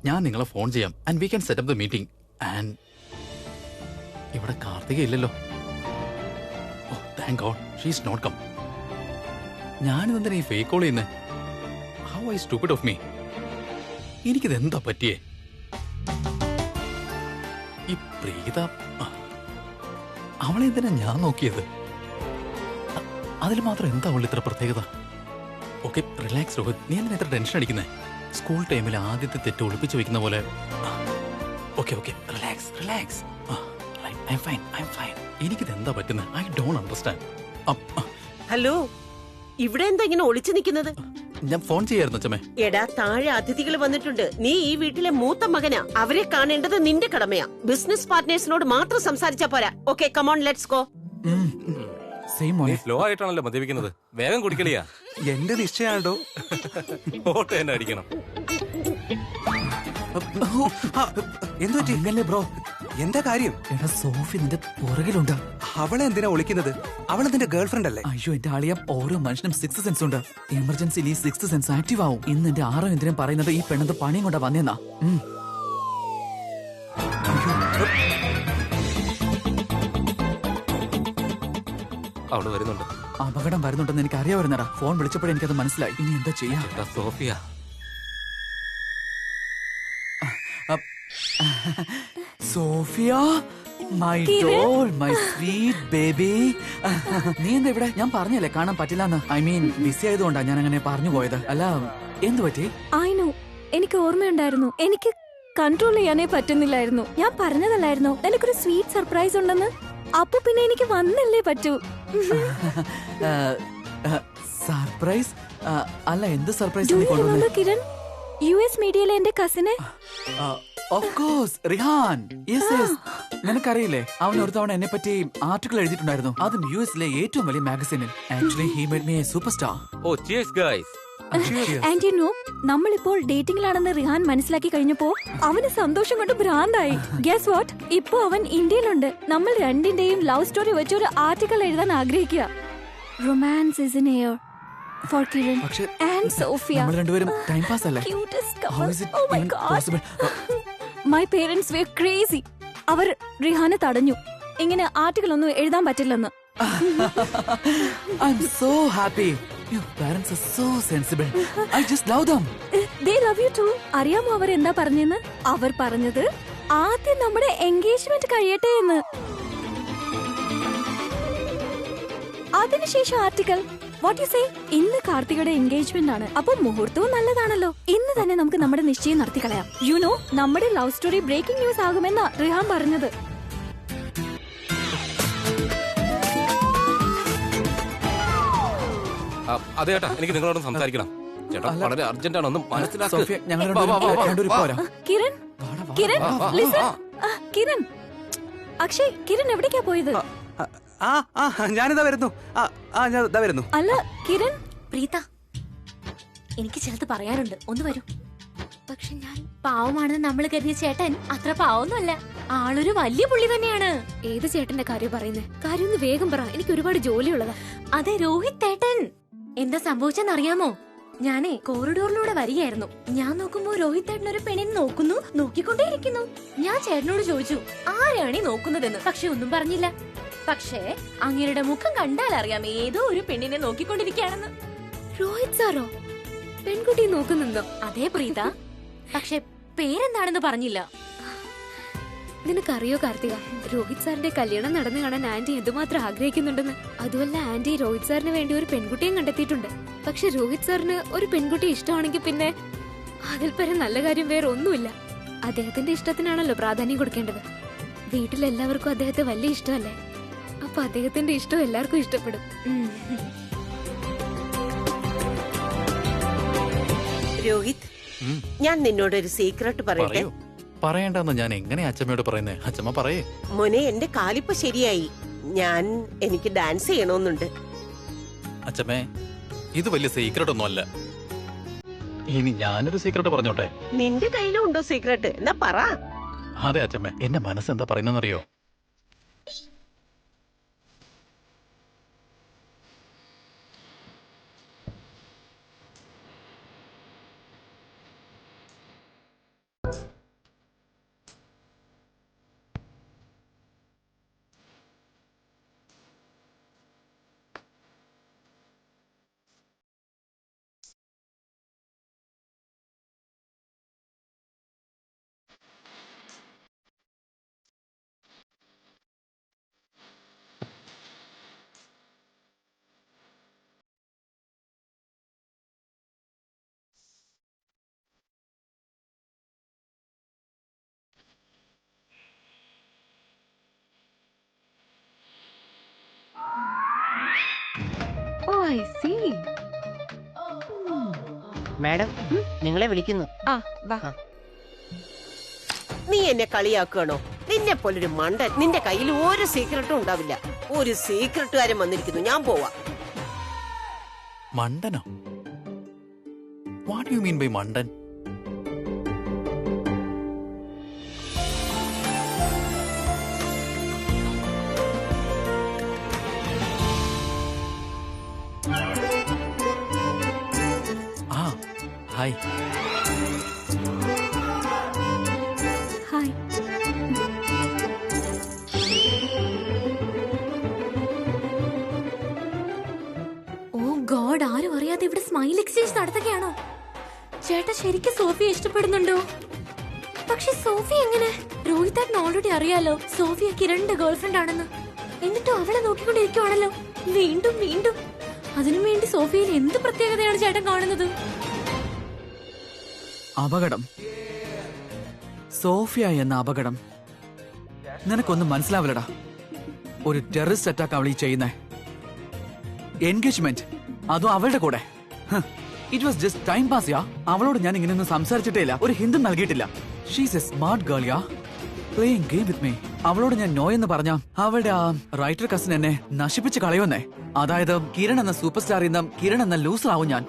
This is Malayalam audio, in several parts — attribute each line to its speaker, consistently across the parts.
Speaker 1: ഞാൻ നിങ്ങളെ ഫോൺ ചെയ്യാം and we can set up the meeting. And ഇവിടെ കാർത്തിക ഇല്ലല്ലോ. Oh thank god she is not come. ഞാനിതെന്തിനാ ഈ ഫേക്ക് കോൾ ചെയ്യുന്നേ? How I stupid of me. എനിക്കിത് എന്താ പറ്റിയേ? ഈ പ്രീത അവളെ എന്തിനാ ഞാൻ നോക്കിയത്? അതിൽ മാത്രം എന്താ അവൾ ഇത്ര പ്രത്യേകത? ഓക്കെ റിലാക്സ് രോഹിത്, നീ എന്തിനാ ഇത്ര ടെൻഷൻ അടിക്കുന്നേ? സ്കൂൾ ടൈമിൽ ആദ്യത്തെ തെറ്റ് ഒളിപ്പിച്ചു വെക്കുന്ന പോലെ. Okay okay relax relax. I am fine I am fine. എനിക്കിത് എന്താ പറ്റുന്നത്? I don't understand.
Speaker 2: ഹലോ, ഇവിടെ എന്താ ഇങ്ങനെ ഒളിച്ചു നിൽക്കുന്നത്?
Speaker 1: ഞാൻ ഫോൺ ചെയ്യായിരുന്നു അച്ഛമ്മേ.
Speaker 2: എടാ, താഴെ അതിഥികൾ വന്നിട്ടുണ്ട്. നീ ഈ വീട്ടിലെ മൂത്ത മകനാ. അവരെ കാണേണ്ടത് നിന്റെ കടമയാ. ബിസിനസ് പാർട്ട്നേഴ്സിനോട് മാത്രം സംസാരിച്ചാ പോരാ. Okay come on let's go.
Speaker 3: Slow ആയിട്ടാണല്ലോ മദ്യപിക്കുന്നത്. വേഗം കുടിക്കലിയാ.
Speaker 4: എന്റെ നിശ്ചയാണോ?
Speaker 3: ഓട്ടോ തന്നെ അടിക്കണം.
Speaker 4: എന്തുപറ്റി ബ്രോ? എന്താ കാര്യം?
Speaker 5: എടാ സോഫി നിന്റെ പുറകിലുണ്ട്.
Speaker 4: അവളെ എന്തിനാ ഒളിക്കുന്നത്? അവളെ നിന്റെ ഗേൾഫ്രണ്ട് അല്ലേ?
Speaker 5: അയ്യോ എന്റെ ആളിയ, ഓരോ മനുഷ്യനും സിക്സ് സെൻസ് ഉണ്ട്. എമർജൻസിയിൽ ഈ സിക്സ് സെൻസ് ആക്റ്റീവ് ആവും. ഇന്ന് എന്റെ ആറോ എന്തിനും പറയുന്നത് ഈ പെണ്ണെന്ത് പണിയും കൊണ്ടാ വന്നേന്നാ.
Speaker 3: അവിടെ വരുന്നുണ്ട്.
Speaker 5: അപകടം വരുന്നുണ്ടെന്ന് എനിക്ക് അറിയാമായിരുന്നടാ. ഫോൺ വിളിച്ചപ്പോഴേ എനിക്കത് മനസ്സിലായി. ഇനി എന്താ ചെയ്യാ?
Speaker 3: Sophia,
Speaker 5: Sophia my doll, my sweet baby. നീ എന്താ ഇവിടെ? ഞാൻ പറഞ്ഞല്ലേ കാണാൻ പറ്റില്ലെന്ന്. ഐ മീൻ ബിസി ആയതുകൊണ്ടാ ഞാൻ അങ്ങനെ പറഞ്ഞു പോയത്. അല്ല എന്തു പറ്റി?
Speaker 6: ആയിനു, എനിക്ക് ഓർമ്മയുണ്ടായിരുന്നു. എനിക്ക് കൺട്രോൾ ചെയ്യാനേ പറ്റുന്നില്ലായിരുന്നു. ഞാൻ പറഞ്ഞതല്ലായിരുന്നു എനിക്കൊരു സ്വീറ്റ് സർപ്രൈസ് ഉണ്ടെന്ന്. അപ്പൊ പിന്നെ എനിക്ക് വന്നല്ലേ പറ്റൂ.
Speaker 5: സർപ്രൈസ്? അല്ല എന്ത് സർപ്രൈസ്?
Speaker 6: കിരൺ, US മീഡിയയിലെ എന്റെ കസിനെ.
Speaker 5: Of course Rihan. Yes yes. നിനക്കറിയില്ലേ, അവൻ ഒരു തവണ എന്നെ പറ്റി ആർട്ടിക്കിൾ എഴുതിയിട്ടുണ്ടായിരുന്നു. അതും US ലെ ഏറ്റവും വലിയ മാഗസീനിൽ. Actually he made me a super star.
Speaker 3: Oh cheers guys.
Speaker 6: And you know, നമ്മളിപ്പോൾ ഡേറ്റിംഗിലാണെന്ന് റിഹാൻ മനസ്സിലാക്കി കഴിഞ്ഞപ്പോ അവന് സന്തോഷം കൊണ്ട് ഭ്രാന്തായി. Guess what? ഇപ്പോ അവൻ ഇന്ത്യയിലുണ്ട്. നമ്മൾ രണ്ടിന്റെയും ലവ് സ്റ്റോറി വെച്ച് ഒരു ആർട്ടിക്കിൾ എഴുതാൻ ആഗ്രഹിക്കുക. Romance is in air for Kiran and Sophia.
Speaker 5: നമ്മൾ രണ്ടുപേരും ടൈം പാസ് അല്ലേ? How is it even possible?
Speaker 6: My parents were crazy. അവർ റിഹാനെ തടഞ്ഞു. ഇങ്ങനെ ആർട്ടിക്കിൾ ഒന്നും എഴുതാൻ പറ്റില്ലെന്ന്.
Speaker 5: I'm so happy. Your parents are so sensible. I just love them.
Speaker 6: They love you too. അറിയാമോ അവർ എന്താ പറഞ്ഞെന്ന്? അവർ പറഞ്ഞത് ആദ്യം നമ്മുടെ എൻഗേജ്മെന്റ് കഴിയട്ടെ എന്ന്. അതിനുശേഷം ആർട്ടിക്കിൾ. What you say? ഇന്ന് കാർത്തികയുടെ എൻഗേജ്മെന്റ് ആണ്. അപ്പൊ മുഹൂർത്തവും നല്ലതാണല്ലോ. ഇന്ന് തന്നെ നമുക്ക് നമ്മുടെ നിശ്ചയം നടത്തി കളയാം. യു നോ, നമ്മുടെ ലവ് സ്റ്റോറി ബ്രേക്കിംഗ് ന്യൂസ് ആകുമെന്നാ റിഹാൻ പറഞ്ഞത്.
Speaker 3: അതെ ചേട്ടാ, എനിക്ക് നിങ്ങളോടൊന്ന് സംസാരിക്കണം. ചേട്ടാ വളരെ അർജന്റ് ആണ്, ഒന്ന് മനസ്സിലാക്കി.
Speaker 6: കിരൺ, കിരൺ, listen. കിരൺ, അക്ഷയ്, കിരൺ എവിടേക്കാ പോയത്?
Speaker 4: ഞാനിതാ വരുന്നു. ഞാൻ വരുന്നു.
Speaker 6: അല്ല കിരൺ.
Speaker 7: പ്രീത, എനിക്ക് ചിലത് പറയാനുണ്ട്, ഒന്ന് വരൂ. പക്ഷെ ഞാൻ പാവമാണെന്ന് നമ്മൾ കരുതിയ ചേട്ടൻ അത്ര പാവൊന്നുമല്ല. ആളൊരു വലിയ പുള്ളി തന്നെയാണ്. ഏത് ചേട്ടന്റെ കാര്യം പറയുന്നേ? കാര്യം ഒന്ന് വേഗം പറ, എനിക്ക് ഒരുപാട് ജോലിയുള്ളതാ. അതെ, രോഹിത് ചേട്ടൻ. എന്താ സംഭവിച്ചെന്നറിയാമോ? ഞാനേ കോറിഡോറിലൂടെ വരികയായിരുന്നു. ഞാൻ നോക്കുമ്പോ രോഹിത് ചേട്ടൻ ഒരു പെണ്ണിനെ നോക്കിക്കൊണ്ടേയിരിക്കുന്നു. ഞാൻ ചേട്ടനോട് ചോദിച്ചു ആരെയാണ് ഈ നോക്കുന്നതെന്ന്. പക്ഷെ ഒന്നും പറഞ്ഞില്ല. പക്ഷേ അങ്ങേരുടെ മുഖം കണ്ടാൽ അറിയാം ഏതോ ഒരു പെണ്ണിനെ നോക്കിക്കൊണ്ടിരിക്കുകയാണെന്ന്. രോഹിത് സാറോ? പെൺകുട്ടി നോക്കുന്നുണ്ടോ? അതേ പ്രീത. പക്ഷെ പേരെന്താണെന്ന് പറഞ്ഞില്ല. നിനക്കറിയോ കാർത്തിക, രോഹിത് സാറിന്റെ കല്യാണം നടന്നു കാണാൻ ആന്റി എന്തുമാത്രം ആഗ്രഹിക്കുന്നുണ്ടെന്ന്. അതുമല്ല, ആന്റി രോഹിത് സാറിന് വേണ്ടി ഒരു പെൺകുട്ടിയും കണ്ടെത്തിയിട്ടുണ്ട്. പക്ഷെ രോഹിത് സാറിന് ഒരു പെൺകുട്ടി ഇഷ്ടമാണെങ്കിൽ പിന്നെ അതിൽ പരം നല്ല കാര്യം വേറെ ഒന്നുമില്ല. അദ്ദേഹത്തിന്റെ ഇഷ്ടത്തിനാണല്ലോ പ്രാധാന്യം കൊടുക്കേണ്ടത്. വീട്ടിലെല്ലാവർക്കും അദ്ദേഹത്തെ വലിയ ഇഷ്ടമല്ലേ? അപ്പൊ അദ്ദേഹത്തിന്റെ ഇഷ്ടം എല്ലാവർക്കും ഇഷ്ടപ്പെടും.
Speaker 2: രോഹിത്, ഞാൻ നിന്നോടൊരു സീക്രട്ട് പറയട്ടെ.
Speaker 1: പറയണ്ടെന്ന് ഞാൻ എങ്ങനെ അച്ഛമ്മയോട് പറയുന്നേ? അച്ഛമ്മ പറയേ.
Speaker 2: മോനെ, എന്റെ കാലിപ്പ ശരിയായി. എനിക്ക് ഡാൻസ് ചെയ്യണമെന്നുണ്ട്.
Speaker 1: അച്ഛമ്മേ, ഇത് വലിയ സീക്രട്ട് ഒന്നും അല്ല. ഇനി ഞാനൊരു സീക്രട്ട് പറഞ്ഞോട്ടെ?
Speaker 2: നിന്റെ കയ്യിലും ഉണ്ടോ സീക്രട്ട്? എന്നാ പറ.
Speaker 1: അതെ അച്ഛമ്മേ, എന്റെ മനസ്സെന്താ പറയുന്നറിയോ?
Speaker 8: Oh, I see.
Speaker 9: മാഡം നിങ്ങളെ വിളിക്കുന്നു.
Speaker 8: ആ വാ.
Speaker 2: നീ എന്നെ കളിയാക്കുകയാണോ? നിന്നെ പോലൊരു മണ്ടൻ നിന്റെ കയ്യിൽ ഒരു സീക്രട്ടും ഉണ്ടാവില്ല. ഒരു സീക്രട്ടുകാരൻ വന്നിരിക്കുന്നു. ഞാൻ പോവാ.
Speaker 1: മണ്ടനോ? വാട്ട് യു മീൻ ബൈ മണ്ടൻ? ആ ഹായ്.
Speaker 6: ഹായ്.
Speaker 7: ഓ ഗോഡ്, ആരും അറിയാതെ ഇവിടെ സ്മൈൽ എക്സ്ചേഞ്ച് നടത്തുകയാണോ? ചേട്ടാ ശരിക്കും സോഫിയെ ഇഷ്ടപ്പെടുന്നുണ്ടോ? പക്ഷെ സോഫി എങ്ങനെ? രോഹിതേട്ടന് ഓൾറെഡി അറിയാലോ സോഫിയ കിരണിന്റെ ഗേൾഫ്രണ്ട് ആണെന്ന്. എന്നിട്ടും അവളെ നോക്കിക്കൊണ്ടിരിക്കുവാണല്ലോ വീണ്ടും വീണ്ടും. അതിനുവേണ്ടി സോഫിയയിൽ എന്ത് പ്രത്യേകതയാണ് ചേട്ടൻ കാണുന്നത്?
Speaker 5: അപകടം. സോഫിയ എന്ന അപകടം. നിനക്കൊന്നും മനസ്സിലാവില്ലടാ. ഒരു ടെററിസ്റ്റ് അറ്റാക്ക് അവൾ ഈ ചെയ്യുന്നേ. എൻഗേജ്മെന്റ്, അതും അവളുടെ കൂടെ. It was just time pass ya. അവളോട് ഞാൻ ഇങ്ങനെയൊന്നും സംസാരിച്ചിട്ടേ ഇല്ല, ഒരു ഹിന്ദു നൽകിയിട്ടില്ല. She's a smart girl ya, playing game with me. അവളോട് ഞാൻ നോ എന്ന് പറഞ്ഞ അവളുടെ ആ റൈറ്റർ കസിൻ എന്നെ നശിപ്പിച്ച് കളയുന്നേ. അതായത് കിരൺ എന്ന സൂപ്പർ സ്റ്റാറിൽ നിന്ന് കിരൺ എന്ന ലൂസർ ആവും ഞാൻ.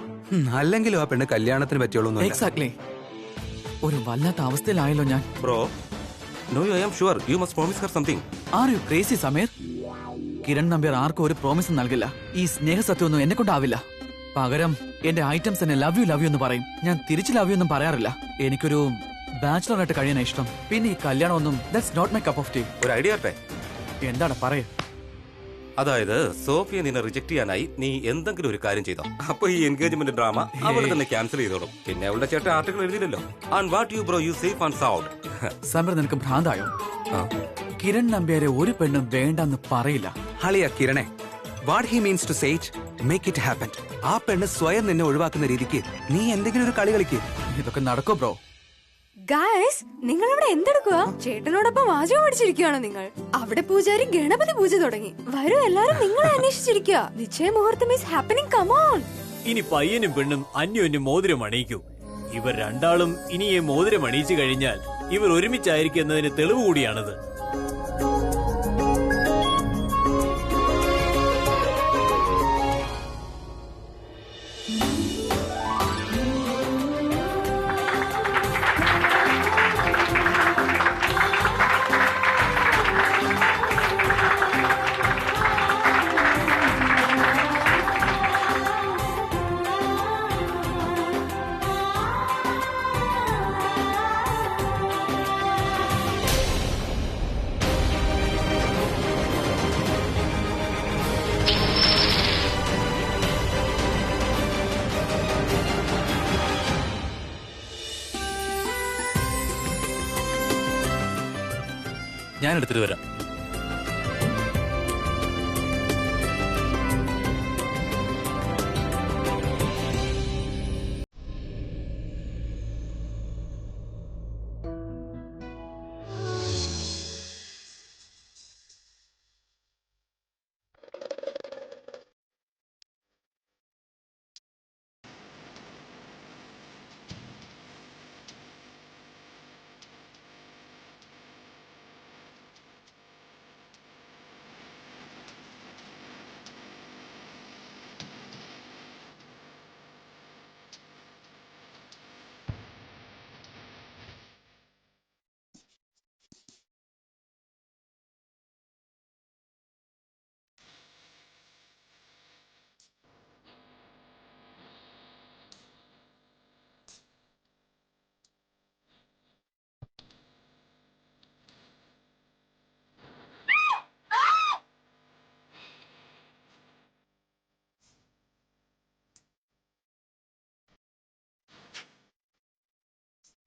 Speaker 4: അല്ലെങ്കിലും ആ പെണ്ണ് കല്യാണത്തിന് പറ്റിയുള്ളൂ.
Speaker 5: എക്സാക്ട്ലി. ഒരു വല്ലാത്ത അവസ്ഥയിലായല്ലോ ഞാൻ.
Speaker 3: Bro, no I am sure you must promise her something.
Speaker 5: Are you crazy Sameer? Kiran Nambiar ആർക്കും ഒരു പ്രോമിസും നൽകില്ല. ഈ സ്നേഹസത്യമൊന്നും എന്നെ കൊണ്ടാവില്ല. പകരം എന്റെ ഐറ്റംസ് എന്നെ ലവ് യു എന്ന് പറയും. ഞാൻ തിരിച്ച് ലവ് യു ഒന്നും പറയാറില്ല. എനിക്കൊരു ബാച്ചിലറായിട്ട് കഴിയാനാ ഇഷ്ടം. പിന്നെ ഈ കല്യാണം ഒന്നും that's not my cup of tea.
Speaker 3: ഒരു ഐഡിയ ആട്ടെ.
Speaker 5: എന്താണ് പറയേ?
Speaker 3: അതായത് സോഫിയെ നിന്നെ റിജക്ട് ചെയ്യാനായി നീ എന്തെങ്കിലും ഒരു കാര്യം ചെയ്തോ. അപ്പൊ ഈ എൻഗേജ്മെന്റ് ഡ്രാമ അവൾ തന്നെ ക്യാൻസൽ ചെയ്തോളും. പിന്നെ അവളുടെ ചേട്ടൻ ആർട്ടിക്കിൾ എഴുതിയില്ലല്ലോ. And what you bro you safe and sound.
Speaker 5: Sameer, നിനക്ക് ഭ്രാന്തായോ? കിരൺ നമ്പ്യാരെ ഒരു പെണ്ണും വേണ്ടെന്ന് പറയില്ല.
Speaker 4: ഹളിയ കിരണേ, what he means to sage make it happen. ആ പെണ്ണ് സ്വയം നിന്നെ ഒഴിവാക്കുന്ന രീതിക്ക് നീ എന്തെങ്കിലും ഒരു കളി കളിക്ക്.
Speaker 5: ഇതൊക്കെ നടക്കോ ബ്രോ?
Speaker 8: ഗായ്സ്, നിങ്ങൾ ഇവിടെ എന്തെടുക്കുക? ചേട്ടനോടൊപ്പം വാചകം പഠിച്ചിരിക്കുകയാണോ നിങ്ങൾ? അവിടെ പൂജാരി ഗണപതി പൂജ തുടങ്ങി. വരൂ, എല്ലാരും നിങ്ങളെ അന്വേഷിച്ചിരിക്കുക. നിശ്ചയ മുഹൂർത്തം ഈസ് ഹാപ്പനിങ്. Come on.
Speaker 10: ഇനി പയ്യനും പെണ്ണും അന്യോന്യം മോതിരം അണിയിക്കൂ. ഇവർ രണ്ടാളും ഇനി ഈ മോതിരം അണിയിച്ചു കഴിഞ്ഞാൽ ഇവർ ഒരുമിച്ചായിരിക്കും എന്നതിന് തെളിവ് കൂടിയാണത്.
Speaker 1: ഞാൻ എടുത്തിട്ട് വരാം.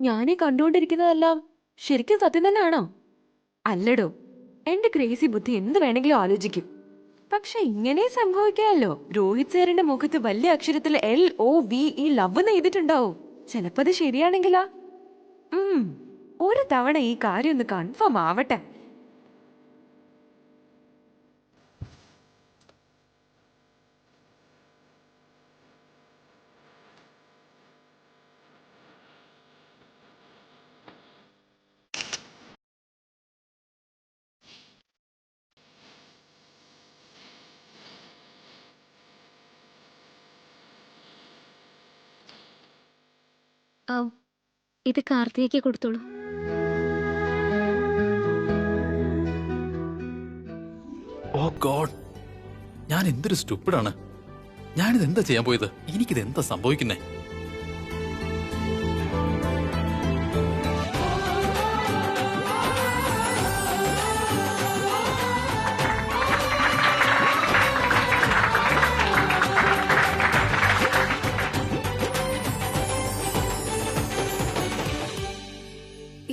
Speaker 11: ഞാനീ കണ്ടുകൊണ്ടിരിക്കുന്നതെല്ലാം ശരിക്കും സത്യം തന്നെയാണോ? അല്ലടോ, എന്റെ ക്രേസി ബുദ്ധി എന്ത് വേണമെങ്കിലും ആലോചിക്കും. പക്ഷെ ഇങ്ങനെ സംഭവിക്കാമല്ലോ. രോഹിത് സാറിന്റെ മുഖത്ത് വലിയ അക്ഷരത്തിൽ LOVE ലവ് എന്ന് എഴുതിയിട്ടുണ്ടാവും. ചിലപ്പോ അത് ശരിയാണെങ്കിലാ. ഒരു തവണ ഈ കാര്യം ഒന്ന് കൺഫേം ആവട്ടെ.
Speaker 7: ഇത് കാർത്തികയ്ക്ക് കൊടുത്തോളൂ.
Speaker 1: ഓ ഗോഡ്, ഞാൻ എന്തൊരു സ്റ്റുപ്പിഡാണ്. ഞാനിത് എന്താ ചെയ്യാൻ പോയത്? എനിക്കിത് എന്താ സംഭവിക്കുന്നേ?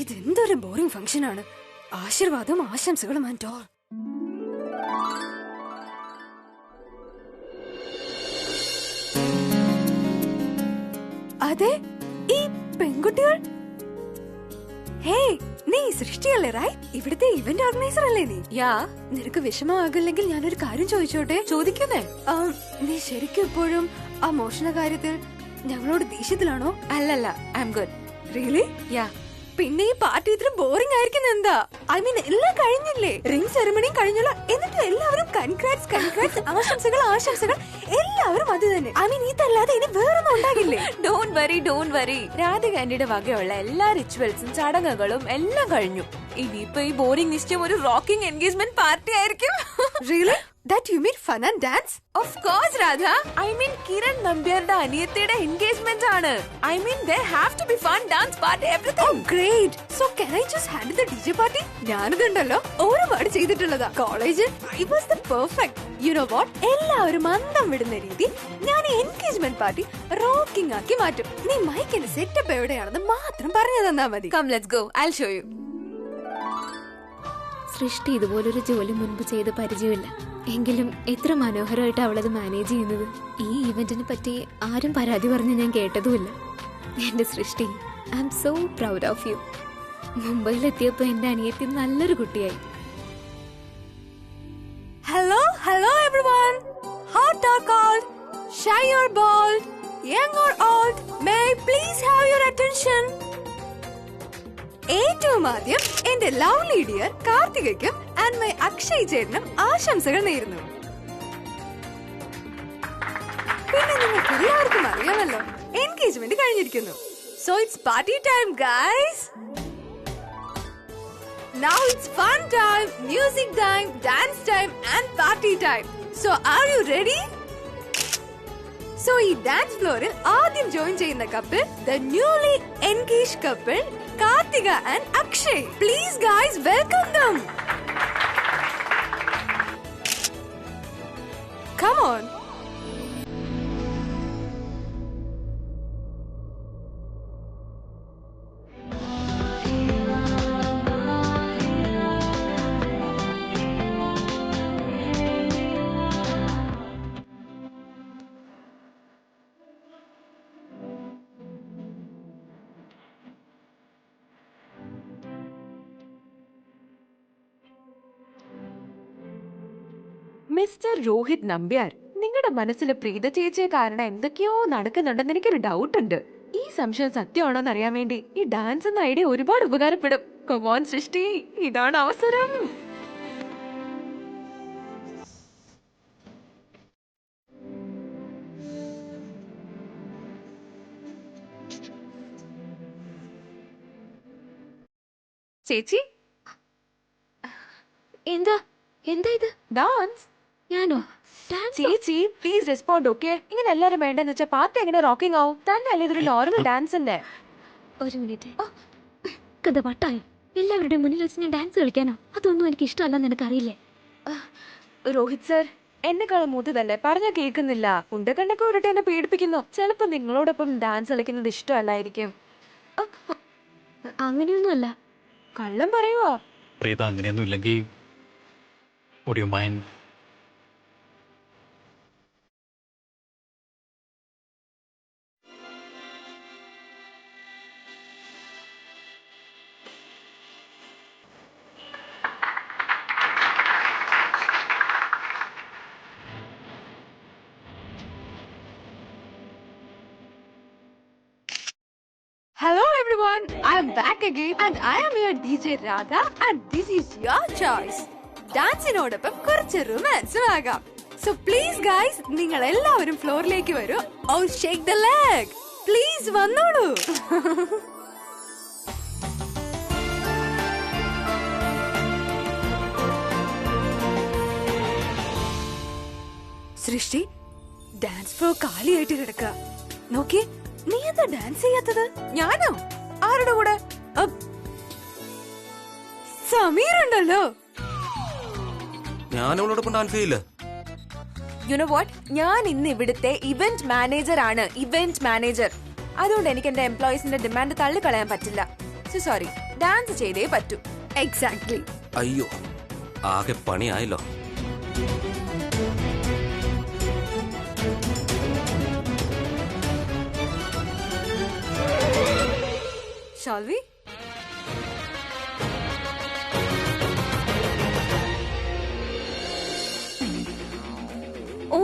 Speaker 8: ഇതെന്തൊരു ബോറിംഗ് ഫംഗ്ഷൻ ആണ്. ആശീർവാദവും ആശംസകളും ആൻഡ് ഓൾ. അതെ, ഈ പെൺകുട്ടികൾ. ഹേ, നീ സൃഷ്ടിയല്ലേ റൈറ്റ്? ഇവിടുത്തെ ഇവന്റ് ഓർഗനൈസർ അല്ലേ നീ? യാ. നിനക്ക് വിഷമമാകില്ലെങ്കിൽ ഞാനൊരു കാര്യം ചോദിച്ചോട്ടെ? ചോദിക്കുന്നേ. നീ ശരിക്കും ഇപ്പോഴും ആ മോഷണ കാര്യത്തിൽ ഞങ്ങളോട് ദേഷ്യത്തിലാണോ? അല്ലല്ല, ഐ എം ഗുഡ്. റിയലി? യാ. പിന്നെ ഈ പാർട്ടി ഇത്ര ബോറിംഗ് ആയിരിക്കുന്ന എന്താ? ഐ മീൻ, എല്ലാം കഴിഞ്ഞില്ലേ? റിംഗ് സെറമണിയും കഴിഞ്ഞല്ലോ. എന്നിട്ട് എല്ലാവരും കൺഗ്രാറ്റ്സ് കൺഗ്രാറ്റ്സ്, ആശംസകൾ ആശംസകൾ, എല്ലാവരും അത് തന്നെ. ഐ മീൻ, ഇതല്ലാതെ ഇനി വേറൊന്നും ഉണ്ടാകില്ലേ? Don't worry, don't worry. Radhika ആന്റിയുടെ വകയുള്ള എല്ലാ റിച്വൽസും ചടങ്ങുകളും എല്ലാം കഴിഞ്ഞു. ഇനിയിപ്പോ ഈ ബോറിംഗ് നിശ്ചയം ഒരു റോക്കിംഗ് എൻഗേജ്മെന്റ് പാർട്ടി ആയിരിക്കും. Really? That you mean fun and dance? Of course, Radha. I mean Kiran Nambiyarda aniyatide engagement aanu. I mean there have to be fun, dance, party, everything. Oh great. So can I just handle the DJ party? ഞാനതുണ്ടല്ലോ ഒരുപാട് ചെയ്തിട്ടുള്ളതാ. കോളേജിൽ I was the perfect. You know what? എല്ലാവരും അന്തം വിടുന്ന രീതി ഞാൻ എൻഗേജ്മെന്റ് പാർട്ടി റോക്കിംഗ് ആക്കി മാറ്റും. നീ മൈക്കിന്റെ സെറ്റപ്പ് എവിടെയാണെന്ന് മാത്രം പറഞ്ഞു തന്നാ മതി. Come let's go. I'll show you.
Speaker 7: സൃഷ്ടി ഇതുപോലൊരു ജോലി മുൻപ് ചെയ്ത് പരിചയമില്ല. എങ്കിലും എത്ര മനോഹരമായിട്ട് അവളത് മാനേജ് ചെയ്യുന്നത്. ഈ ഇവന്റിനെ പറ്റി ആരും പരാതി പറഞ്ഞ് ഞാൻ കേട്ടതുമില്ല. എന്റെ Srishti, I am so proud of you. മുംബൈയിലെത്തിയപ്പോ എന്റെ അനിയത്തി നല്ലൊരു കുട്ടിയായി.
Speaker 8: Hello, hello everyone. Hot or cold, shy or bold, young or old, may I please have your attention? ഏറ്റവും ആദ്യം എന്റെ ലവ്ലി ഡിയർ കാർത്തികയ്ക്കും ആൻഡ് മൈ അക്ഷയ് ചേട്ടനും ആശംസകൾ നേരുന്നു. പിന്നെ നിങ്ങൾക്ക് എല്ലാവർക്കും അറിയാമല്ലോ, എൻഗേജ്മെന്റ് കഴിഞ്ഞിരിക്കുന്നു. So it's party time guys. Now it's fun time, music time, dance time and party time. So are you ready? So ഈ ഡാൻസ് ഫ്ലോറിൽ ആദ്യം ജോയിൻ ചെയ്യുന്ന couple the newly engaged couple Karthika and Akshay. Please guys, welcome them. Come on.
Speaker 11: Mister Rohit Nambiar, നിങ്ങളുടെ മനസ്സിൽ പ്രീത ചേച്ചിയെ കാരണം എന്തൊക്കെയോ നടക്കുന്നുണ്ടെന്ന് എനിക്കൊരു ഡൗട്ട് ഉണ്ട്. ഈ സംശയം സത്യമാണോന്ന് അറിയാൻ വേണ്ടി ഈ ഡാൻസ് എന്ന ഐഡിയ ഒരുപാട് ഉപകാരപ്പെടും. കമോൺ സൃഷ്ടി, ഇതാണ് അവസരം. ചേച്ചി,
Speaker 7: എന്താ എന്താ ഇത്?
Speaker 11: ഡാൻസ്.
Speaker 7: ഞാനോ?
Speaker 11: ചേച്ചി പ്ലീസ് റെസ്പോണ്ട്. ഓക്കെ, ഇങ്ങനെ എല്ലാരും വേണ്ടെന്ന് വെച്ചാൽ പാർട്ടി എങ്ങനെ റോക്കിംഗ് ആവും? തന്നെ അല്ലേ ഇതൊരു നോർമൽ ഡാൻസ് തന്നെ.
Speaker 7: ഒരു മിനിറ്റ്. കഥ വട്ടായോ? എല്ലാവരുടെയും മുന്നിൽ വെച്ച് ഞാൻ ഡാൻസ് കളിക്കാനോ? അതൊന്നും എനിക്ക് ഇഷ്ടമല്ലെന്ന് എനിക്കറിയില്ലേ.
Speaker 11: രോഹിത് സർ, എന്നെക്കാളും മൂത്തതല്ലേ, പറഞ്ഞ കേൾക്കുന്നില്ല. ഉണ്ടക്കണ്ണൊക്കെ ഉരുട്ടെ എന്നെ പേടിപ്പിക്കുന്നു. ചിലപ്പോ നിങ്ങളോടൊപ്പം ഡാൻസ് കളിക്കുന്നത് ഇഷ്ടമല്ലായിരിക്കും. അങ്ങനെയൊന്നുമല്ല. കള്ളം പറയുവോ?
Speaker 1: പ്രീത, അങ്ങനെയൊന്നും ഇല്ലെങ്കിൽ would you mind?
Speaker 8: Hello everyone, I am back again and I am your DJ Radha and this is your choice. ഡാൻസിനോടൊപ്പം കുറച്ച് റൊമാൻസും ആകാം. So please guys, നിങ്ങൾ എല്ലാവരും ഫ്ലോറിലേക്ക് വരൂ. Oh shake the leg. Please വന്നോളൂ. സൃഷ്ടി, ഡാൻസ് ഫ്ലോർ കാലിയായിട്ട് കിടക്കുക. നോക്കിയേ, നീ എന്താ ഡാൻസ് ചെയ്യാത്തത്? ഞാനോ? ആരുടെ കൂടെ? സമീർ ഉണ്ടല്ലോ.
Speaker 3: ഞാൻ അവളോടൊപ്പം ഡാൻസ് ചെയ്യില്ല.
Speaker 8: യു നോ വാട്ട്, ഞാൻ ഇന്ന് ഇവിടുത്തെ ഇവന്റ് മാനേജർ ആണ്. Event manager. അതുകൊണ്ട് എനിക്ക് എന്റെ എംപ്ലോയീസിന്റെ ഡിമാൻഡ് തള്ളിക്കളയാൻ പറ്റില്ല. സോ സോറി, ഡാൻസ് ചെയ്തേ പറ്റൂ. എക്സാക്ട്ലി.
Speaker 3: അയ്യോ, ആകെ പണിയായല്ലോ.
Speaker 8: Shall we?
Speaker 6: ഓ,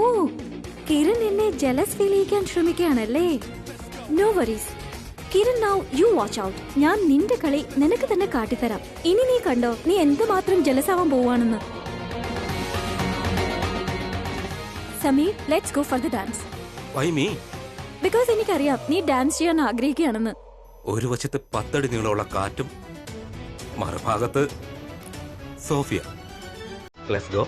Speaker 6: കിരൺ എന്നെ ജലസ് ഫീൽ ചെയ്യിക്കാൻ ശ്രമിക്കുകയാണല്ലേ? No worries Kiran, now you watch out. ഞാൻ നിന്റെ കളി നിനക്ക് തന്നെ കാട്ടിത്തരാം. ഇനി നീ കണ്ടോ, നീ എന്തുമാത്രം ജലസ് ആവാൻ പോവാണെന്ന്. Sameer, let's go for the dance.
Speaker 3: Why me?
Speaker 6: Because എനിക്കറിയാം നീ ഡാൻസ് ചെയ്യാൻ ആഗ്രഹിക്കുകയാണെന്ന്.
Speaker 3: ഒരു വശത്ത് 10 അടി നീളമുള്ള കാറ്റും മറുഭാഗത്ത് Sophia. Let's go.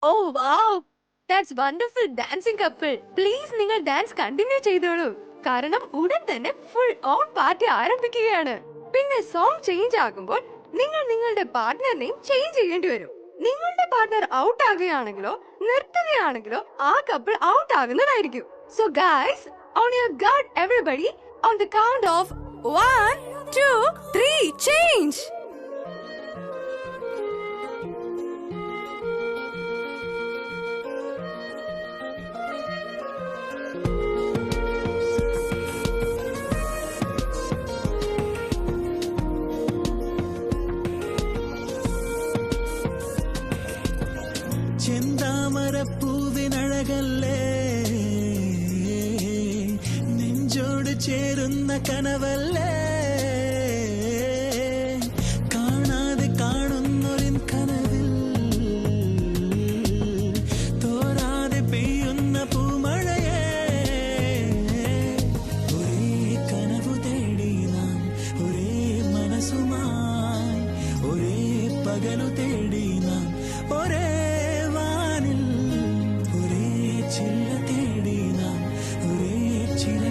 Speaker 8: Oh wow, that's wonderful dancing couple. Please നിങ്ങൾ ഡാൻസ് കണ്ടിന്യൂ ചെയ്തോളൂ. കാരണം ഉടൻ തന്നെ ഫുൾ ഓൺ പാർട്ടി ആരംഭിക്കുകയാണ്. പിന്നെ സോങ് ചേഞ്ച് ആകുമ്പോൾ നിങ്ങൾ നിങ്ങളുടെ പാർട്ട്ണറിനെയും ചേഞ്ച് ചെയ്യേണ്ടി വരും. നിങ്ങളുടെ പാർട്ട്ണർ ഔട്ട് ആകുകയാണെങ്കിലോ നിർത്തുകയാണെങ്കിലോ ആ കപ്പിൾ ഔട്ട് ആകുന്നതായിരിക്കും. So guys, on your guard everybody, on the count of 1, 2, 3, change.
Speaker 12: ചെന്താമരപ്പൂവിനഴകല്ലേ നെഞ്ചോട് ചേരുന്ന കനവല്ലേ കാണാതെ കാണുന്നൊരിൻ കനവിൽ തോരാതെ പെയ്യുന്ന പൂമഴയേ ഒരേ കനവു തേടി നാം ഒരേ മനസ്സുമായി ഒരേ പകലു തേടി നാം ഒരേ ചില്ല തേടി നാം ഒരേ ചില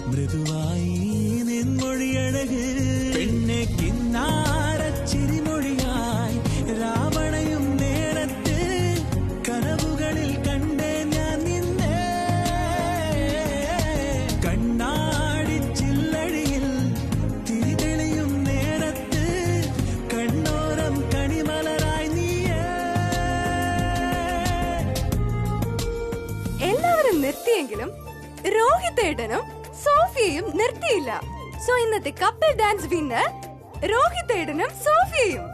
Speaker 12: മൃദുവായി നിൻമൊഴിയഴക് പെണ്ണെ കിന്നാരച്ചിരിമൊഴിയായി രാവണയും നേരത്ത് കനവുകളിൽ കണ്ടേ ഞാൻ നിന്നെ കണ്ണാടി ചില്ലഴിയിൽ തിരിതെളിയും നേരത്ത് കണ്ണോരം കണിമലരായി നീയേ.
Speaker 8: എല്ലാവരും നിർത്തിയെങ്കിലും രോഹിതേട്ടനും സോഫിയയും നിർത്തിയില്ല. സോ ഇന്നത്തെ കപ്പിൾ ഡാൻസ് വിന്നർ രോഹിതേട്ടനും സോഫിയയും.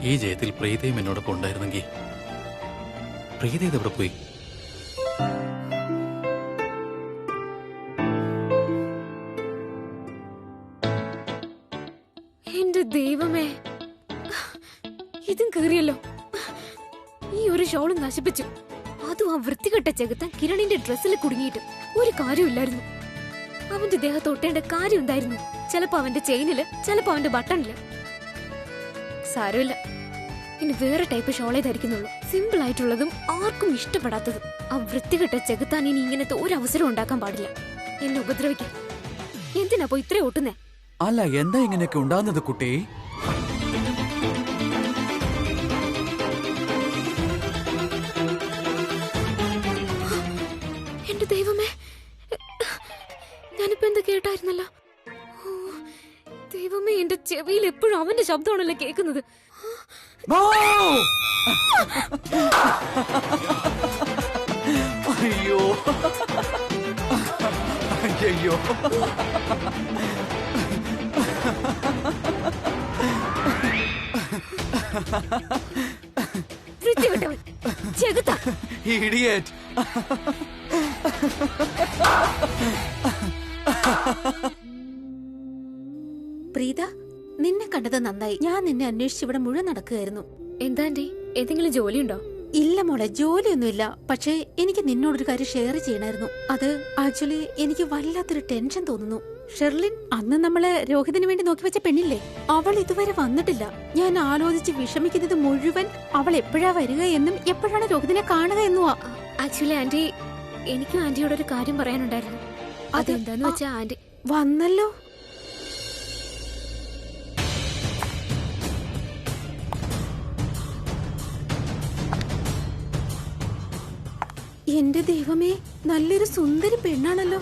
Speaker 1: ഈ ജയത്തിൽ പ്രീതയും എന്നോടൊപ്പം ഉണ്ടായിരുന്നെങ്കിൽ പ്രീത ഇതെവിടെ പോയി?
Speaker 7: എന്റെ ദൈവമേ, ഇതും കേറിയല്ലോ. ഈ ഒരു ഷോളും നശിപ്പിച്ചു. അതും ആ വൃത്തികെട്ട ചെകുത്താൻ കിരണിന്റെ ഡ്രസ്സിൽ കുടുങ്ങിയിട്ട് ഒരു കാര്യമില്ലായിരുന്നു. അവന്റെ ദേഹത്ത് ഒട്ടേണ്ട കാര്യം എന്തായിരുന്നു? ചിലപ്പോ അവന്റെ ചെയിനില്, ചിലപ്പോ അവന്റെ ബട്ടണില്. സാരമില്ല, ഇനി വേറെ ടൈപ്പ് ഷോളേ ധരിക്കുന്നുള്ളൂ. സിമ്പിൾ ആയിട്ടുള്ളതും ആർക്കും ഇഷ്ടപ്പെടാത്തതും. ആ വൃത്തികെട്ട ചെകുത്താൻ ഇനി ഇങ്ങനത്തെ ഒരു അവസരം ഉണ്ടാക്കാൻ പാടില്ല. എന്നെ ഉപദ്രവിക്കാൻ എന്തിനാ പോയി ഇത്രയും ഒട്ടുന്നേ?
Speaker 5: അല്ല, എന്താ ഇങ്ങനെയൊക്കെ ഉണ്ടാകുന്നത് കുട്ടി?
Speaker 7: എന്റെ ദൈവമേ, ഞാനിപ്പോ എന്താ കേട്ടായിരുന്നല്ലോ. ദൈവമേ, എന്റെ ചെവിയിൽ എപ്പോഴും അവന്റെ ശബ്ദമാണല്ലോ കേൾക്കുന്നത്.
Speaker 5: അയ്യോ അയ്യോ,
Speaker 7: വൃത്തികെട്ടവൻ, ചെകുത്താ,
Speaker 5: ഇഡിയറ്റ്.
Speaker 2: പ്രീത, നിന്നെ കണ്ടത് നന്നായി. ഞാൻ നിന്നെ അന്വേഷിച്ച് ഇവിടെ മുഴുവൻ നടക്കുകയായിരുന്നു.
Speaker 7: എന്താ ആന്റി, എന്തെങ്കിലും ജോലിയുണ്ടോ?
Speaker 2: ഇല്ല മോളെ, ജോലിയൊന്നുമില്ല. പക്ഷേ എനിക്ക് നിന്നോടൊരു കാര്യം ഷെയർ ചെയ്യണമായിരുന്നു. അത് ആക്ച്വലി എനിക്ക് വല്ലാത്തൊരു ടെൻഷൻ തോന്നുന്നു. ഷെർലിൻ, അന്ന് നമ്മളെ രോഹിതിന് വേണ്ടി നോക്കി വെച്ച പെണ്ണില്ലേ, അവൾ ഇതുവരെ വന്നിട്ടില്ല. ഞാൻ ആലോചിച്ച് വിഷമിക്കുന്നത് മുഴുവൻ അവൾ എപ്പോഴാ വരിക എന്നും എപ്പോഴാണ് രോഹിതിനെ കാണുക എന്നുവാ.
Speaker 7: ആക്ച്വലി ആന്റി, എനിക്കും ആന്റിയോടൊരു കാര്യം പറയാനുണ്ടായിരുന്നു. അതെന്താന്ന് വെച്ചാ ആന്റി
Speaker 2: വന്നല്ലോ. എന്റെ ദൈവമേ, നല്ലൊരു സുന്ദരി പെണ്ണാണല്ലോ.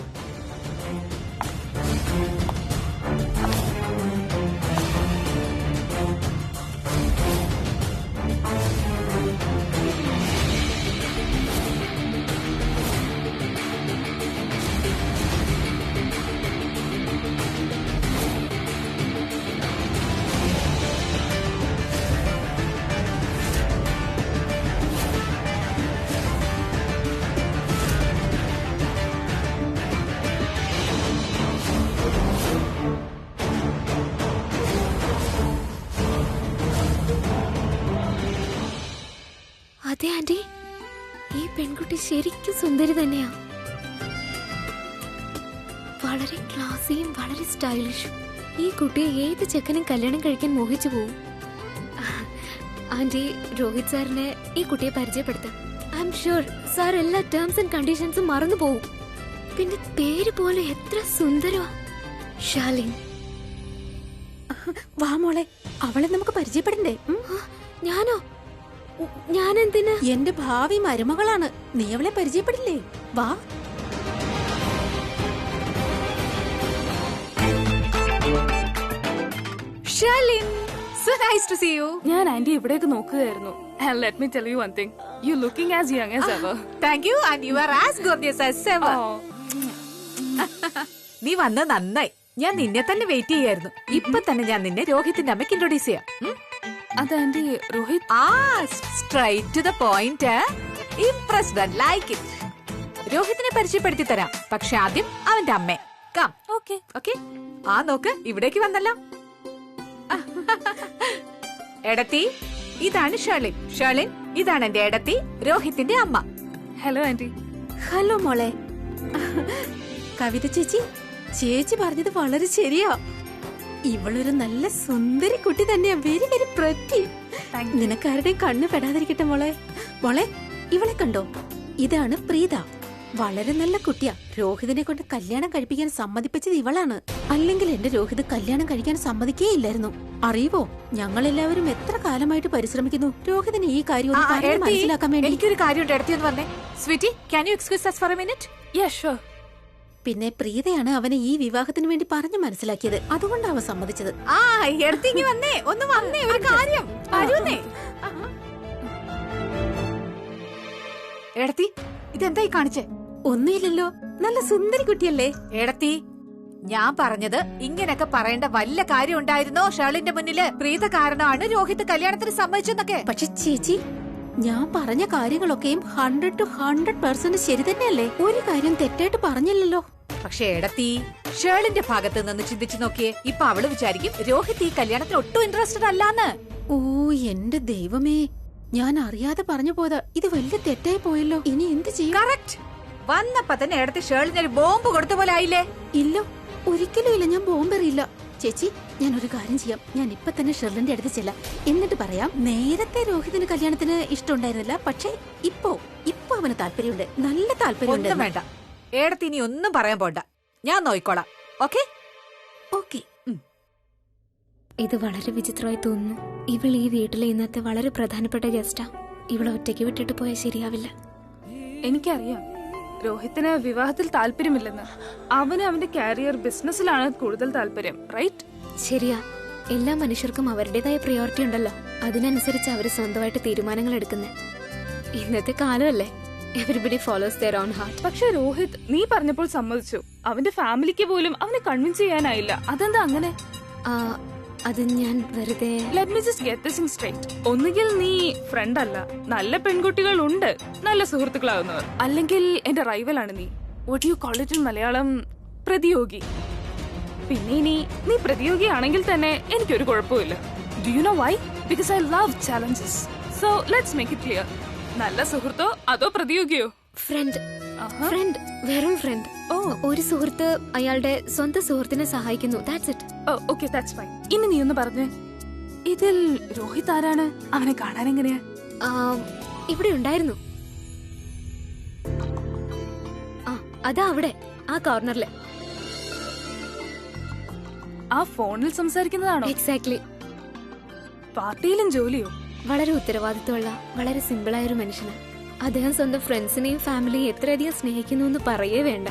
Speaker 7: അതെ ആന്റി, ഈ പെൺകുട്ടി ശരിക്കും സുന്ദരി തന്നെയാ. വളരെ ക്ലാസിയും വളരെ സ്റ്റൈലിഷും. ഈ കുട്ടിയെ ഏത് ചെക്കനും കല്യാണം കഴിക്കാൻ മോഹിച്ചു പോവും. ആന്റി, രോഹിത് സാറിനെ ഈ കുട്ടിയെ പരിചയപ്പെടുത്താം. ഐ എം ഷുവർ സാർ എല്ലാ ടേംസ് ആൻഡ് കണ്ടീഷൻസും മറന്നു പോവും. പിന്നെ പേര് പോലെ എത്ര സുന്ദരമാ, ഷാലിൻ.
Speaker 2: വാ മോളെ, അവളെ നമുക്ക് പരിചയപ്പെടണ്ടേ?
Speaker 7: ഞാനോ? ഞാനെന്തിനാ?
Speaker 2: എന്റെ ഭാവി മരുമകളാണ്, നീ അവളെ പരിചയപ്പെടില്ലേ? വാ.
Speaker 8: ഷർലിൻ, so nice to see you.
Speaker 11: ഞാൻ ആന്റി ഇവിടേക്ക് നോക്കുകയായിരുന്നു. And let me tell you one thing, you looking as young as ever.
Speaker 8: Thank you, and you are as gorgeous as ever. നീ വന്ന നന്നായി. ഞാൻ നിന്നെ തന്നെ വെയിറ്റ് ചെയ്യായിരുന്നു. ഇപ്പൊ തന്നെ ഞാൻ നിന്നെ രോഹിത്തിന്റെ അമ്മയ്ക്ക് ഇൻട്രോഡ്യൂസ് ചെയ്യാം.
Speaker 11: അത് aunty, Rohit
Speaker 8: straight to the point. Impressed and like it. രോഹിത്തിനെ പരിചയപ്പെടുത്തി തരാം, പക്ഷെ ആദ്യം അവന്റെ അമ്മേ. കം. Okay okay. ആ നോക്ക്, ഇവിടേക്ക് വന്നല്ലോ. എടത്തി, ഇതാണ് ഷർലിൻ. ഷർലിൻ, ഇതാണ് എന്റെ എടത്തി, രോഹിത്തിന്റെ അമ്മ.
Speaker 11: Hello aunty.
Speaker 2: ഹലോ മോളെ. കവിത ചേച്ചി, ചേച്ചി പറഞ്ഞത് വളരെ ശരിയാ. ഇവളൊരു നല്ല സുന്ദരി കുട്ടി തന്നെയാ. Very very pretty. നിനക്കാരുടെയും കണ്ണ് പെടാതിരിക്കട്ടെ മോളെ. മോളെ, ഇവളെ കണ്ടോ? ഇതാണ് പ്രീത. വളരെ നല്ല കുട്ടിയാ. രോഹിതിനെ കൊണ്ട് കല്യാണം കഴിപ്പിക്കാൻ സമ്മതിപ്പിച്ചത് ഇവളാണ്. അല്ലെങ്കിൽ എന്റെ രോഹിത് കല്യാണം കഴിക്കാൻ സമ്മതിക്കേ ഇല്ലായിരുന്നു. അറിയുവോ, ഞങ്ങളെല്ലാവരും എത്ര കാലമായിട്ട് പരിശ്രമിക്കുന്നു രോഹിതിന് ഈ കാര്യം ഒന്ന് പറഞ്ഞ് മനസ്സിലാക്കാൻ വേണ്ടി.
Speaker 13: എനിക്കൊരു കാര്യം വന്നേ. Sweetie, can you excuse us for a minute?
Speaker 11: Yeah, sure.
Speaker 2: പിന്നെ പ്രീതയാണ് അവനെ ഈ വിവാഹത്തിന് വേണ്ടി പറഞ്ഞു മനസ്സിലാക്കിയത്. അതുകൊണ്ടാണ് അവൻ സമ്മതിച്ചത്.
Speaker 13: എടുത്തിങ്ങി വന്നേ, ഒന്ന് വന്നേ, ഒരു കാര്യം അറിയുന്നേ. എടത്തി, ഇതെന്തായി കാണിച്ചേ?
Speaker 2: ഒന്നുമില്ലല്ലോ, നല്ല സുന്ദരി കുട്ടിയല്ലേ.
Speaker 13: എടത്തി, ഞാൻ പറഞ്ഞത് ഇങ്ങനൊക്കെ പറയേണ്ട വല്ല കാര്യം ഉണ്ടായിരുന്നോ? ഷേർലിന്റെ മുന്നില് പ്രീത കാരണമാണ് രോഹിത് കല്യാണത്തിന് സമ്മതിച്ചെന്നൊക്കെ.
Speaker 2: പക്ഷെ ചേച്ചി, ഞാൻ പറഞ്ഞ കാര്യങ്ങളൊക്കെയും 100 to 100% ശരി തന്നെയല്ലേ. ഒരു കാര്യം തെറ്റായിട്ട് പറഞ്ഞില്ലല്ലോ.
Speaker 13: പക്ഷെ എടത്തി, ഷേർലിന്റെ ഭാഗത്ത് നിന്ന് ചിന്തിച്ചു നോക്കിയേ. ഇപ്പൊ അവള് വിചാരിക്കും രോഹിത് ഈ കല്യാണത്തിന് ഒട്ടും ഇൻട്രസ്റ്റഡ് അല്ലാന്ന്.
Speaker 2: ഓ എന്റെ ദൈവമേ, ഞാൻ അറിയാതെ പറഞ്ഞു പോയതാ. ഇത് വലിയ തെറ്റായി പോയല്ലോ. ഇനി എന്ത് ചെയ്യും?
Speaker 13: കറക്റ്റ്. വന്നപ്പോ തന്നെ എടത്തി ഷേർലിന് ഒരു ബോംബ് കൊടുത്ത പോലെ ആയില്ലേ?
Speaker 2: ഇല്ല, ഒരിക്കലും ഇല്ല. ഞാൻ ബോംബെറിയില്ല. ചേച്ചി, ഞാൻ ഒരു കാര്യം ചെയ്യാം. ഞാൻ ഇപ്പൊ തന്നെ ഷെർലിന്റെ അടുത്ത് ചെല്ലാം. എന്നിട്ട് പറയാം, നേരത്തെ രോഹിതിന് കല്യാണത്തിന് ഇഷ്ടമുണ്ടായിരുന്നില്ല, പക്ഷെ ഇപ്പൊ അവന് താല്പര്യമുണ്ട്. നല്ല താല്പര്യമുണ്ട്.
Speaker 13: ഒന്നും വേണ്ട ഏടത്തി, ഇനി ഒന്നും പറയാൻ പോണ്ട. ഞാൻ നോയിക്കോളാം. Okay
Speaker 2: okay.
Speaker 7: ഇത് വളരെ വിചിത്രമായി തോന്നുന്നു. ഇവൾ ഈ വീട്ടിലെ ഇന്നത്തെ വളരെ പ്രധാനപ്പെട്ട ഗസ്റ്റാ. ഇവളെ ഒറ്റയ്ക്ക് വിട്ടിട്ട് പോയാൽ ശരിയാവില്ല.
Speaker 11: എനിക്കറിയാം രോഹിത്തിന് വിവാഹത്തിൽ താല്പര്യമില്ലെന്ന്. അവന് അവന്റെ കാരിയർ ബിസിനസ്സിലാണ് കൂടുതൽ താല്പര്യം, റൈറ്റ്?
Speaker 7: ശരിയാ. എല്ലാ മനുഷ്യർക്കും അവരുടേതായ പ്രിയോറിറ്റി ഉണ്ടല്ലോ. അതിനനുസരിച്ച് അവര് സ്വന്തമായിട്ട് തീരുമാനങ്ങൾ എടുക്കുന്നത്. ഇന്നത്തെ കാലമല്ലേ, everybody follows their own heart.
Speaker 11: പക്ഷെ രോഹിത്, നീ പറഞ്ഞപ്പോൾ സമ്മതിച്ചു. അവന്റെ ഫാമിലിക്ക് പോലും അവനെ കൺവിൻസ് ചെയ്യാനായില്ല. അതെന്താ അങ്ങനെ?
Speaker 7: അത് ഞാൻ വെറുതെ.
Speaker 11: Let me just get this straight. ഒന്നുകിൽ നീ ഫ്രണ്ട് അല്ല, നല്ല പെൺകുട്ടികൾ ഉണ്ട് നല്ല സുഹൃത്തുക്കളാകുന്നവർ, അല്ലെങ്കിൽ എന്റെ റൈവലാണ് നീ. What you call it in Malayalam? പ്രതിയോഗി. പിന്നെ ഇനി നീ പ്രതിയോഗിയാണെങ്കിൽ തന്നെ എനിക്കൊരു കുഴപ്പമില്ല. Do you know why? Because I love challenges. So let's make it clear. നല്ല സുഹൃത്തോ അതോ പ്രതിയോഗിയോ?
Speaker 7: ഫ്രണ്ട്. ഫ്രണ്ട്, വെറും ഫ്രണ്ട്. ഒരു സുഹൃത്ത് അയാളുടെ സ്വന്തം സുഹൃത്തിനെ സഹായിക്കുന്നു. That's it.
Speaker 11: Okay, that's fine. ഇനി നീ ഒന്ന് പറഞ്ഞേ, ഇതിൽ രോഹിത് ആരാണ്? അവനെ കാണാൻ എങ്ങനെയാ?
Speaker 7: ഇവിടെ ഉണ്ടായിരുന്നു. അതാ അവിടെ, ആ കോർണറില്.
Speaker 11: ആ ഫോണിൽ സംസാരിക്കുന്നതാണോ?
Speaker 7: എക്സാക്ട്ലി.
Speaker 11: പാർട്ടിയിലും ജോലിയോ?
Speaker 7: വളരെ ഉത്തരവാദിത്തമുള്ള വളരെ സിമ്പിളായ ഒരു മനുഷ്യനാണ്. അദ്ദേഹം സ്വന്തം ഫ്രണ്ട്സിനെയും ഫാമിലിയെയും എത്രയധികം സ്നേഹിക്കുന്നു എന്ന് പറയേ വേണ്ട.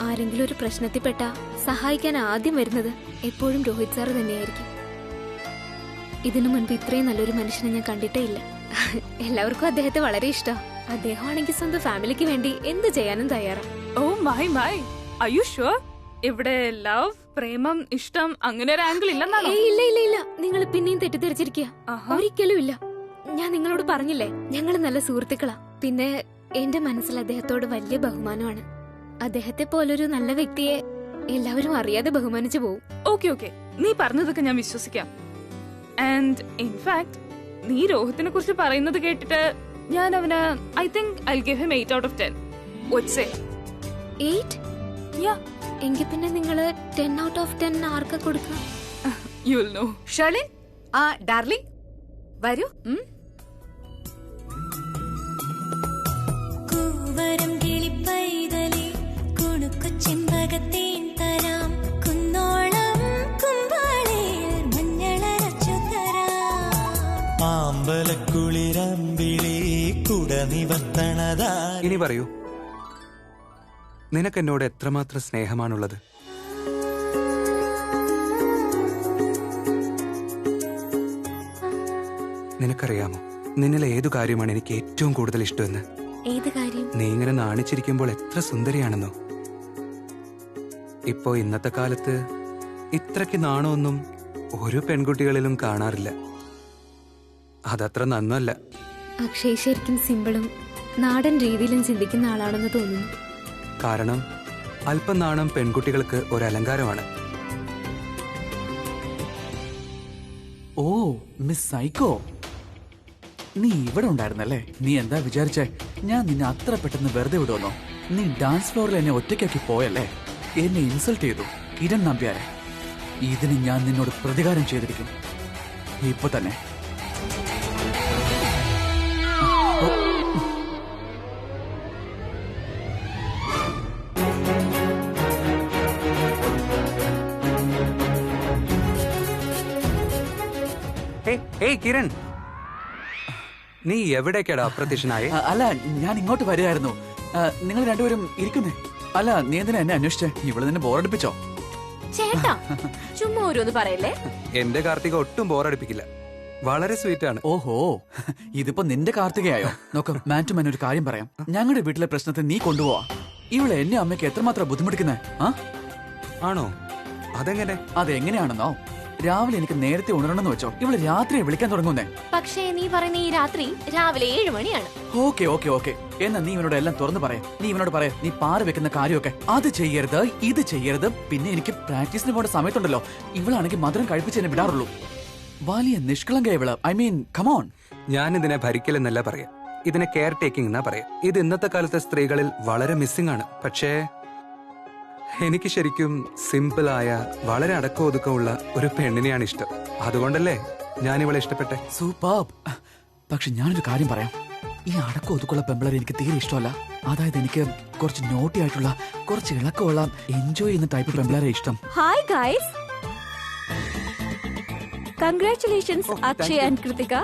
Speaker 7: ആരെങ്കിലും ഒരു പ്രശ്നത്തിൽപ്പെട്ട സഹായിക്കാൻ ആദ്യം വരുന്നത് എപ്പോഴും രോഹിത് സാർ തന്നെയായിരിക്കും. ഇതിനു മുൻപ് ഇത്രയും നല്ലൊരു മനുഷ്യനെ ഞാൻ കണ്ടിട്ടേ ഇല്ല. എല്ലാവർക്കും അദ്ദേഹത്തെ വളരെ ഇഷ്ടമാണ്. അദ്ദേഹമാണെങ്കിൽ സ്വന്തം ഫാമിലിക്ക് വേണ്ടി എന്ത് ചെയ്യാനും തയ്യാറാണ്.
Speaker 11: Oh my my, are you sure? ഇവിടെ ലവ്, പ്രേമം, ഇഷ്ടം അങ്ങനെ ഒരു ആംഗിൾ ഇല്ലെന്നാണോ?
Speaker 7: ഇല്ല ഇല്ല ഇല്ല, നിങ്ങൾ പിന്നെയും തെറ്റിദ്ധരിച്ചിരിക്കുക. ഒരിക്കലും ഇല്ല. ഞാൻ നിങ്ങളോട് പറഞ്ഞില്ലേ, ഞങ്ങൾ നല്ല സുഹൃത്തുക്കളാ. പിന്നെ എന്റെ മനസ്സിൽ അദ്ദേഹത്തോട് വലിയ ബഹുമാനമാണ്. അദ്ദേഹത്തെ പോലൊരു നല്ല വ്യക്തിയെ എല്ലാവരും അറിയാതെ ബഹുമാനിച്ചു പോകും.
Speaker 11: ഓക്കെ ഓക്കെ, നീ പറഞ്ഞതൊക്കെ ഞാൻ വിശ്വസിക്കാം. ആൻഡ് ഇൻഫാക്ട് നീ രോഹിത്തിനെ കുറിച്ച് പറയുന്നത് കേട്ടിട്ട് ഞാൻ അവന് I think I give him 8 out of 10. What say?
Speaker 7: 8?
Speaker 11: Yeah.
Speaker 7: എങ്കിൽ പിന്നെ നിങ്ങള് 10 out of 10 ആർക്കാ കൊടുക്കുക?
Speaker 11: You will know.
Speaker 13: ഷേർലിൻ, ഡാർലിംഗ് വരൂ.
Speaker 14: കൂവരം കിളിപ്പൈതലേ കുണുക്കു ചെമ്പകത്തേൻ തരാം, കുന്നോളം കുമ്പാളയിൽ മഞ്ഞളരച്ചു തരാം.
Speaker 12: ആമ്പലക്കുളിരമ്പിളി കുട നിവർത്തണതാ.
Speaker 4: ഇനി പറയൂ, നിനക്ക് എന്നോട് എത്രമാത്രം സ്നേഹമാണുള്ളത്? നിനക്കറിയാമോ, നിന്നിലെ ഏതു കാര്യമാണ് എനിക്ക് ഏറ്റവും കൂടുതൽ ഇഷ്ടമെന്ന്?
Speaker 7: ഏത് കാര്യം?
Speaker 4: നീ ഇങ്ങനെ നാണിച്ചിരിക്കുമ്പോൾ എത്ര സുന്ദരിയാണെന്നോ. ഇപ്പോ ഇന്നത്തെ കാലത്ത് ഇത്രയ്ക്ക് നാണമൊന്നും ഒരു പെൺകുട്ടികളിലും കാണാറില്ല. അതത്ര നന്നല്ല.
Speaker 7: അക്ഷയ് ശരിക്കും സിമ്പിളും നാടൻ രീതിയിലും ചിന്തിക്കുന്ന ആളാണെന്ന് തോന്നുന്നു.
Speaker 4: കാരണം അല്പം നാണം പെൺകുട്ടികൾക്ക് ഒരു അലങ്കാരമാണ്.
Speaker 5: ഓ മിസ് സൈക്കോ, നീ ഇവിടെ ഉണ്ടായിരുന്നല്ലേ? നീ എന്താ വിചാരിച്ചേ ഞാൻ നിന്നെ അത്ര പെട്ടെന്ന് വെറുതെ വിടുമെന്നോ? നീ ഡാൻസ് ഫ്ലോറിൽ എന്നെ ഒറ്റയ്ക്കാക്കി പോയല്ലേ? എന്നെ ഇൻസൾട്ട് ചെയ്തു. ഇടൻ നമ്പ്യാരെ, ഇതിന് ഞാൻ നിന്നോട് പ്രതികാരം ചെയ്തിരിക്കും ഇപ്പൊ തന്നെ.
Speaker 4: കിരൺ, നീ എവിടേക്കാടാ അപ്രത്യക്ഷനായേ?
Speaker 5: അല്ല, ഞാൻ ഇങ്ങോട്ട് വരികയായിരുന്നു. നിങ്ങൾ രണ്ടുപേരും ഇരിക്കുന്നേ. അല്ല, നീ എന്തിനാ എന്നെ അന്വേഷിച്ചേ? ഇവിടെ നിന്നെ ബോറടിപ്പിച്ചോ?
Speaker 7: ചേട്ടാ ചുമ്മാ ഓരോന്ന് പറയല്ലേ.
Speaker 4: എന്റെ കാർത്തിക ഒട്ടും ബോറടിപ്പിക്കില്ല, വളരെ സ്വീറ്റ് ആണ്.
Speaker 5: ഓഹോ, ഇതിപ്പോ നിന്റെ കാർത്തികയായോ? നോക്ക്, മാൻ ടു മാൻ ഒരു കാര്യം പറയാം. ഞങ്ങളുടെ വീട്ടിലെ പ്രശ്നത്തെ നീ കൊണ്ടുപോവാ. ഇവിടെ എന്നെ അമ്മയ്ക്ക് എത്രമാത്രം ബുദ്ധിമുട്ടിക്കുന്നേ?
Speaker 4: ആണോ? അതെങ്ങനെ?
Speaker 5: അതെങ്ങനെയാണെന്നോ, രാവിലെ എനിക്ക് നേരത്തെ ഉണരണമെന്ന് വെച്ചോ, ഇവള് രാത്രി വിളിക്കാൻ തുടങ്ങുന്നേ.
Speaker 7: പക്ഷേ നീ പറയുന്ന ഈ രാത്രി രാവിലെ 7 മണിയാണ്.
Speaker 5: ഓക്കെ ഓക്കെ ഓക്കെ, എന്നാ നീ ഇവനോട് എല്ലാം തുറന്നു പറയാം. നീ ഇവനോട് പറയാ, നീ പാറ് വെക്കുന്ന കാര്യമൊക്കെ. അത് ചെയ്യരുത്, ഇത് ചെയ്യരുത്. പിന്നെ എനിക്ക് പ്രാക്ടീസിന് പോകേണ്ട സമയത്തുണ്ടല്ലോ, ഇവളാണെങ്കിൽ മധുരം കഴിപ്പിച്ച് എന്നെ വിടാറുള്ളൂ. വലിയ നിഷ്കളങ്ക ഇവള്. I mean come on.
Speaker 4: ഞാൻ ഇതിനെ ഭരിക്കലെന്നല്ല പറയാ, ഇതിനെ കെയർ ടേക്കിംഗ് എന്നാ പറയാ. ഇത് ഇന്നത്തെ കാലത്തെ സ്ത്രീകളിൽ വളരെ മിസ്സിംഗ് ആണ്. പക്ഷേ എനിക്ക് ശരിക്കും സിമ്പിളായ, വളരെ അടക്കം ഒതുക്കമുള്ള ഒരു പെണ്ണിനെയാണ് ഇഷ്ടം. അതുകൊണ്ടല്ലേ ഞാൻ ഇവളെ ഇഷ്ടപ്പെട്ടെ.
Speaker 5: സൂപ്പർബ്. പക്ഷെ ഞാനൊരു കാര്യം പറയാം, ഈ അടക്കം ഒതുക്കുള്ള പെമ്പിളരെ എനിക്ക് തീരെ ഇഷ്ടമല്ല. അതായത് എനിക്ക് കുറച്ച് നോട്ടി ആയിട്ടുള്ള, കുറച്ച് ഇളക്കമുള്ള, എൻജോയ് ചെയ്യുന്ന ടൈപ്പ് പെമ്പിളരെ ഇഷ്ടം.
Speaker 6: Hi guys, congratulations Akshay and Krithika.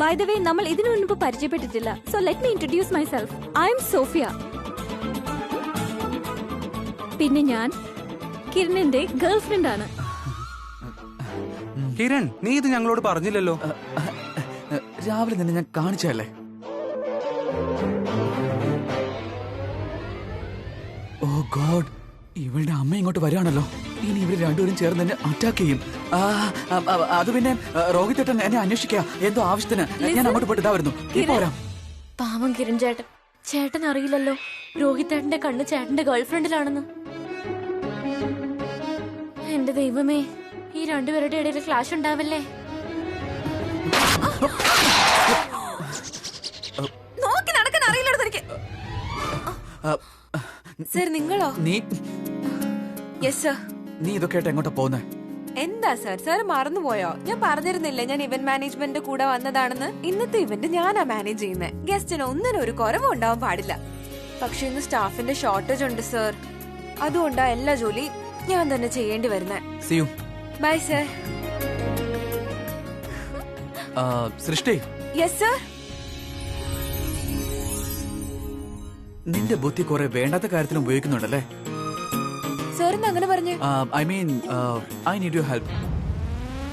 Speaker 6: By the way, നമ്മൾ ഇതിനു മുൻപ് പരിചയപ്പെട്ടിട്ടില്ല. So let me introduce myself. I am Sophia. പിന്നെ ഞാൻ കിരണിന്റെ ഗേൾ ഫ്രണ്ട് ആണ്.
Speaker 4: കിരൺ, നീ ഇത് ഞങ്ങളോട് പറഞ്ഞില്ലല്ലോ.
Speaker 5: രാവിലെ തന്നെ ഞാൻ കാണിച്ചല്ലേ. ഓ ഗോഡ്, ഇവളുടെ അമ്മ ഇങ്ങോട്ട് വരികയാണല്ലോ. ഇനി ഇവര് രണ്ടുപേരും ചേർന്ന് എന്നെ അറ്റാക്ക് ചെയ്യും. അത് പിന്നെ രോഹിത് ഏട്ടൻ എന്നെ അന്വേഷിക്കുക എന്തോ ആവശ്യത്തിന്. ഞാൻ അങ്ങോട്ട് പോയിട്ട് ഇതാ വരുന്നു. പോരാം.
Speaker 7: പാവം കിരൺ ചേട്ടൻ. ചേട്ടൻ അറിയില്ലല്ലോ രോഹിത് ഏട്ടന്റെ കണ്ണ് ചേട്ടന്റെ ഗേൾഫ്രണ്ടിലാണെന്ന്. എന്റെ ദൈവമേ, ഈ രണ്ടുപേരുടെ ഇടയിൽ ക്ലാഷ് ഉണ്ടാവല്ലേ.
Speaker 8: നോക്കി നടക്കാൻ അറിയില്ലോ എനിക്ക്. സർ, നിങ്ങളോ? Yes sir.
Speaker 5: നീ ഇതൊക്കെ ആയിട്ട് എങ്ങോട്ടാ പോകുന്നേ?
Speaker 8: എന്താ സർ, സർ മറന്നുപോയോ? ഞാൻ പറഞ്ഞിരുന്നില്ലേ ഞാൻ ഇവന്റ് മാനേജ്മെന്റ് കൂടെ വന്നതാണെന്ന്. ഇന്നത്തെ ഇവന്റ് ഞാനാ മാനേജ് ചെയ്യുന്നത്. ഗസ്റ്റിന് ഒന്നിനും ഒരു കുറവും ഉണ്ടാവാൻ പാടില്ല. പക്ഷെ ഇന്ന് സ്റ്റാഫിന്റെ ഷോർട്ടേജ് ഉണ്ട് സർ. അതുകൊണ്ടാ എല്ലാ ജോലി ഞാൻ തന്നെ ചെയ്യേണ്ടി വരുന്നേ. Bye sir.
Speaker 5: Srishti.
Speaker 8: Yes sir.
Speaker 5: നിന്റെ ബുദ്ധി കുറെ വേണ്ടാത്ത കാര്യത്തിലും ഉപയോഗിക്കുന്നുണ്ടല്ലേ?
Speaker 8: സാറിന് അങ്ങനെ പറഞ്ഞു.
Speaker 5: I mean I need your help.